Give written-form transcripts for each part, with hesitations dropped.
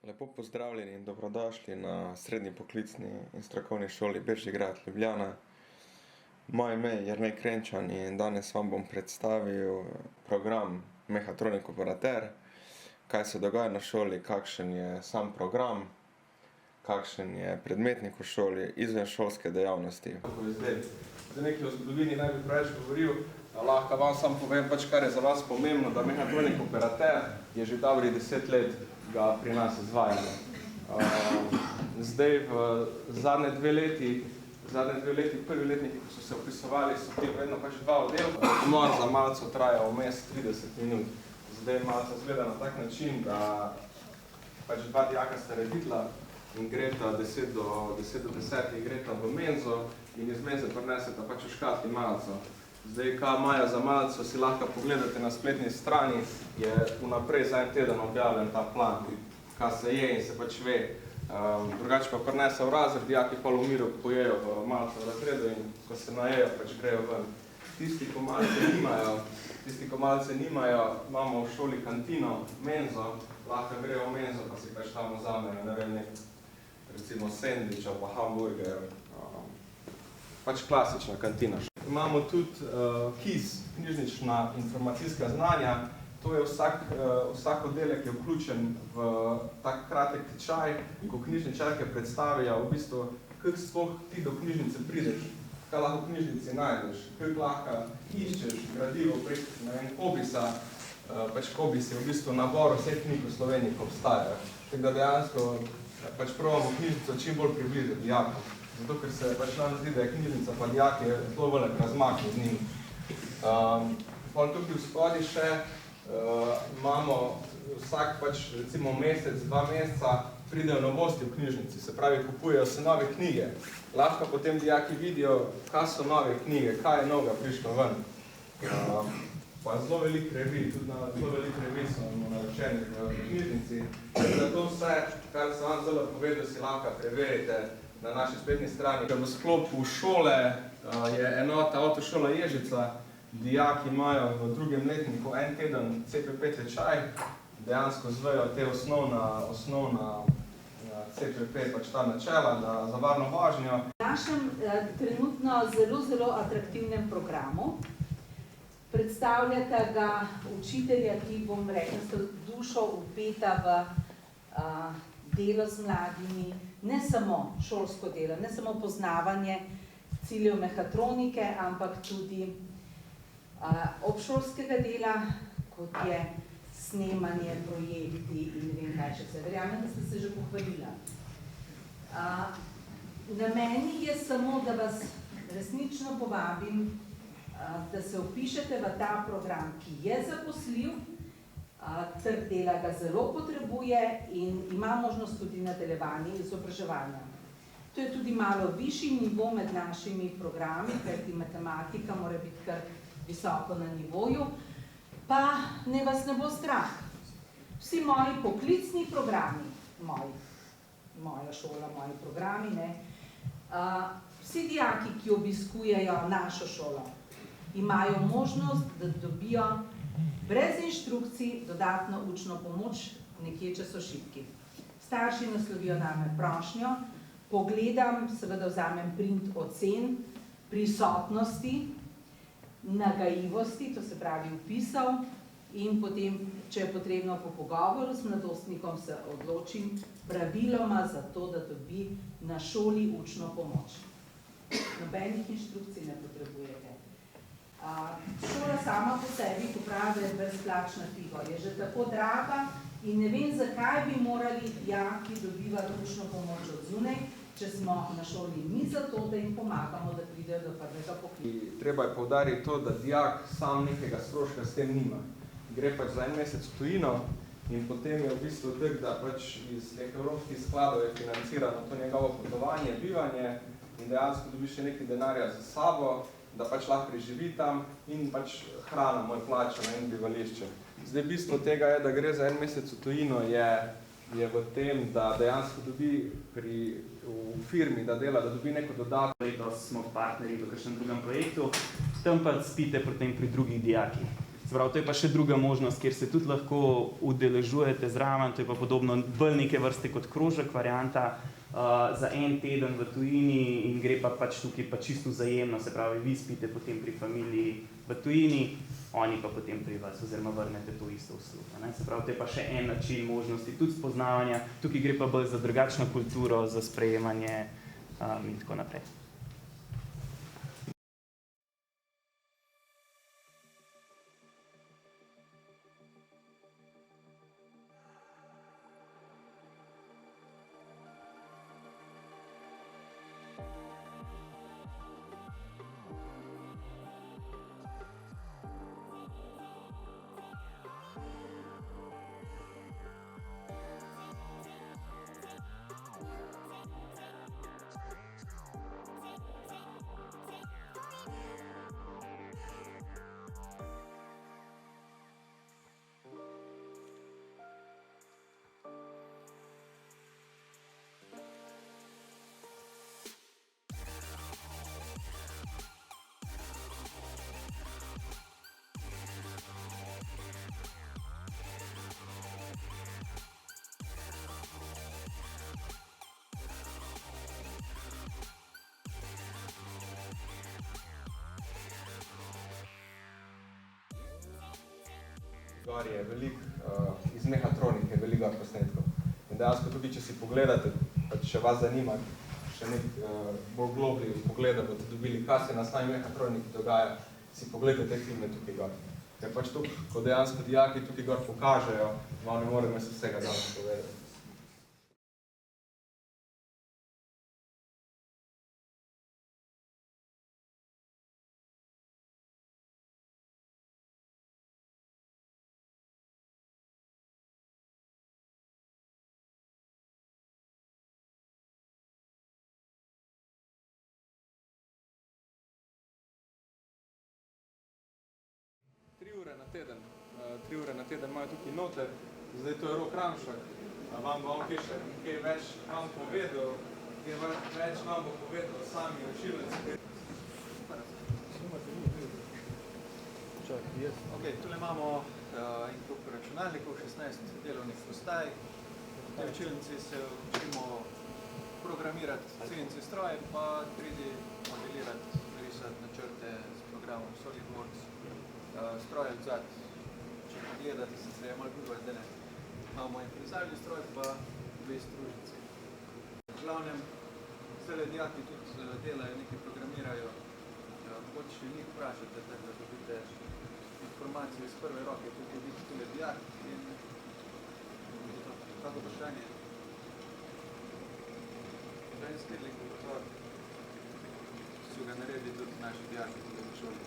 Lepo pozdravljeni in dobrodošli na srednji poklicni in strokovni šoli Bežigrad Ljubljana. Moje ime je Jernej Krenčan in danes vam bom predstavil program Mehatronik operater, kaj se dogaja na šoli, kakšen je sam program, kakšen je predmetnik v šoli, izvenšolske dejavnosti. Za nekaj o zgodovini naj bi preveč govoril, lahko vam sam povem, kar je za vas pomembno, da Mehatronik operater je že dobrih 10 let ga pri nas izvajamo. Zdaj v zadnje dve leti, prvi letniki, ko so se vpisovali, so ti vedno dva oddelka. Odmor za malco traja vmes 30 minut. Zdaj malce izgleda na tak način, da dva dijaka sta reditla in greta 10 do 10 greta v menzo in iz menze prineseta v škatli malco. Zdaj, kaj imajo za malco, si lahko pogledate na spletni strani, je vnaprej za en teden objavljen ta plan, kaj se je in se ve. Drugače pa prinese v razred, dijaki pa v miru pojejo v malco v razredu in ko se najejo, grejo ven. Tisti, ko malce nimajo, imamo v šoli kantino, menzo, lahko grejo v menzo, pa si tam vzamejo, ne vem, recimo sendvič ali pa hamburger, klasična kantina. Imamo tudi KIS, knjižnična informacijska znanja. To je vsak oddelek je vključen v tak kratek tečaj, ko knjižničarke predstavijo v bistvu, kako sploh ti do knjižnice prideš, kaj lahko v knjižnici najdeš, kako lahko iščeš gradivo prek Kobisa. Kobis je v bistvu nabor vseh knjig v Sloveniji, ko obstajajo. Tako da dejansko probamo knjižnico čim bolj približati dijakom. Zato, ker se nam zdi, da je knjižnica pa dijak je zelo velik razmak med njimi. Tukaj v spodi še imamo vsak recimo mesec, 2 meseca pridejo novosti v knjižnici, se pravi kupujejo se nove knjige. Lahko potem dijaki vidijo, kaj so nove knjige, kaj je novega prišlo ven. Pa zelo veliko revij, tudi na zelo veliko revij smo naročeni v knjižnici. Zato vse, kar sem vam zelo povedal, si lahko preverite na naši spletni strani. V sklopu šole je enota avtošola Ježica. Dijaki imajo v drugem letniku en teden CPP tečaj. Dejansko zvejo te osnovna CPP, ta načela za varno vožnjo. V našem trenutno zelo atraktivnem programu predstavljata ga učitelja, ki bom rekla, sta dušo vpeta v delo z mladimi, ne samo šolsko delo, ne samo poznavanje ciljev mehatronike, ampak tudi obšolskega dela, kot je snemanje, projekti in ne vem kaj še vse. Verjamem, da ste se že pohvalila. Na meni je samo, da vas resnično povabim, da se vpišete v ta program, ki je zaposljiv, trg dela ga zelo potrebuje in ima možnost tudi nadaljevanja izobraževanja. To je tudi malo višji nivo med našimi programi, kajti matematika mora biti kar visoko na nivoju, pa ne vas ne bo strah. Vsi moji poklicni programi, moja šola, moji programi, vsi dijaki, ki obiskujejo našo šolo, imajo možnost, da dobijo brez inštrukcij dodatno učno pomoč nekje, če so šibki. Starši naslovijo name prošnjo, pogledam, seveda vzamem print ocen, prisotnosti, nagajivosti, to se pravi vpisov, in potem, če je potrebno po pogovoru s mladostnikom, se odločim praviloma za to, da dobi na šoli učno pomoč. Nobenih inštrukcij ne potrebujete. Šola sama po sebi, ko pravi, brezplačna figo, je že tako draga in ne vem, zakaj bi morali dijaki dobivati učno pomoč od zunaj, če smo na šoli mi zato, da jim pomagamo, da pridejo do prvega poklica. Treba je poudariti to, da dijak sam nekega stroška s tem nima. Gre za en mesec v tujino in potem je v bistvu tak, da iz evropskih skladov je financirano to njegovo potovanje, bivanje in dejansko dobi še nekaj denarja za sabo, da lahko preživi tam in hrana mu je plačana in bivališče. Zdaj, bistvo tega je, da gre za en mesec v tujino, je v tem, da dejansko dobi v firmi, da dela, da dobi neko dodatno. Letos smo partnerji v kakšnem drugem projektu, tam pa spite potem pri drugih dijakih. Se pravi, to je pa še druga možnost, kjer se tudi lahko udeležujete zraven, to je pa podobno bolj neke vrste kot krožek varianta, za en teden v tujini in gre pa pač tukaj pa čisto vzajemno, se pravi, vi spite potem pri familiji v tujini, oni pa potem pri vas, oziroma vrnete to isto uslugo, ne. Se pravi, to je pa še en način možnosti tudi spoznavanja, tukaj gre pa bolj za drugačno kulturo, za sprejemanje in tako naprej. Gor je veliko, iz mehatronike, veliko gor posnetkov. In dejansko tudi, če si pogledate, pa če vas zanima, še nek bolj globli pogled, da boste dobili, kaj se na sami mehatroniki dogaja, si pogledajte te filme tukaj gor. Ker pač tukaj, ko dejansko dijaki tukaj gor pokažejo, vam ne morem jaz vsega danes povedati. Tri ure na teden imajo tukaj noter, zdaj to je Rok Ramšak, vam bo on kaj več vam povedal, kaj več vam bo povedal sami učilnici. Ok, tule imamo en kup računalnikov, 16 delovnih postaj. V tej učilnici se učimo programirati CNC stroje, pa 3D modelirati, risati načrte s programom SolidWorks. Stroje odzad, če pogledate, sicer je malo bilo zdaj ne. Imamo en plezalni stroj, pa dve stružici. V glavnem, zdaj dijaki tudi delajo, nekaj programirajo. Mogoče še njih vprašate, da dobite informacije iz prve roke, tukaj je biti tule dijak in kako vprašanje? Žen Stirlingov vzor, so ga naredili tudi naši dijaki tukaj v šoli.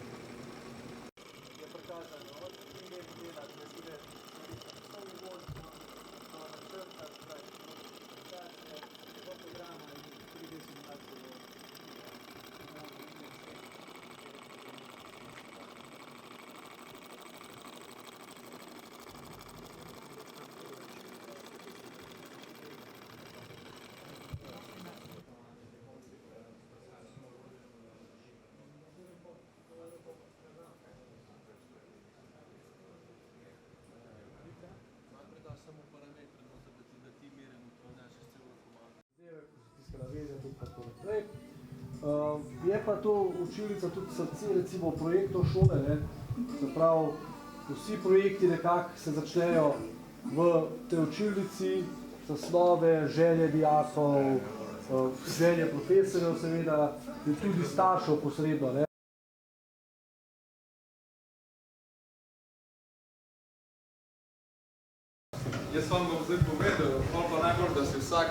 Je pa to učilnica tudi srce, recimo projektov šole, ne? Se pravi, vsi projekti nekako se začnejo v tej učilnici, zasnove, želje dijakov, želje profesorjev seveda in tudi staršev posredno, ne? Jaz vam bom zdaj povedal, pa najbolj, da si vsak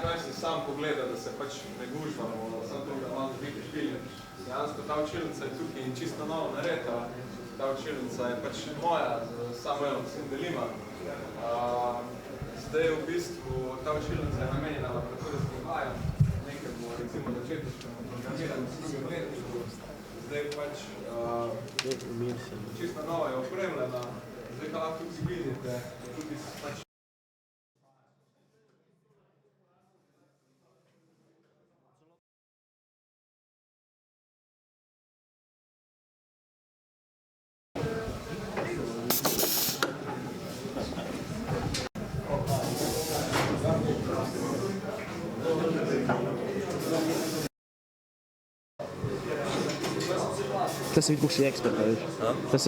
naj si sam pogleda, da se pač ne gužvamo, samo to, da malo dobite film. Dejansko ta učilnica je tukaj in čisto novo nareta. Ta učilnica je pač moja, z Samuelom sin delima. Zdaj v bistvu ta učilnica je namenjena laboratorijskim vajam, nekemu recimo začetniškemu programiranju s drugim letniku. Zdaj pač čisto nova je opremljena. Zdaj, kaj lahko tudi vidite, tudi pač Da se vidi, da si ekspert, a veš. Da se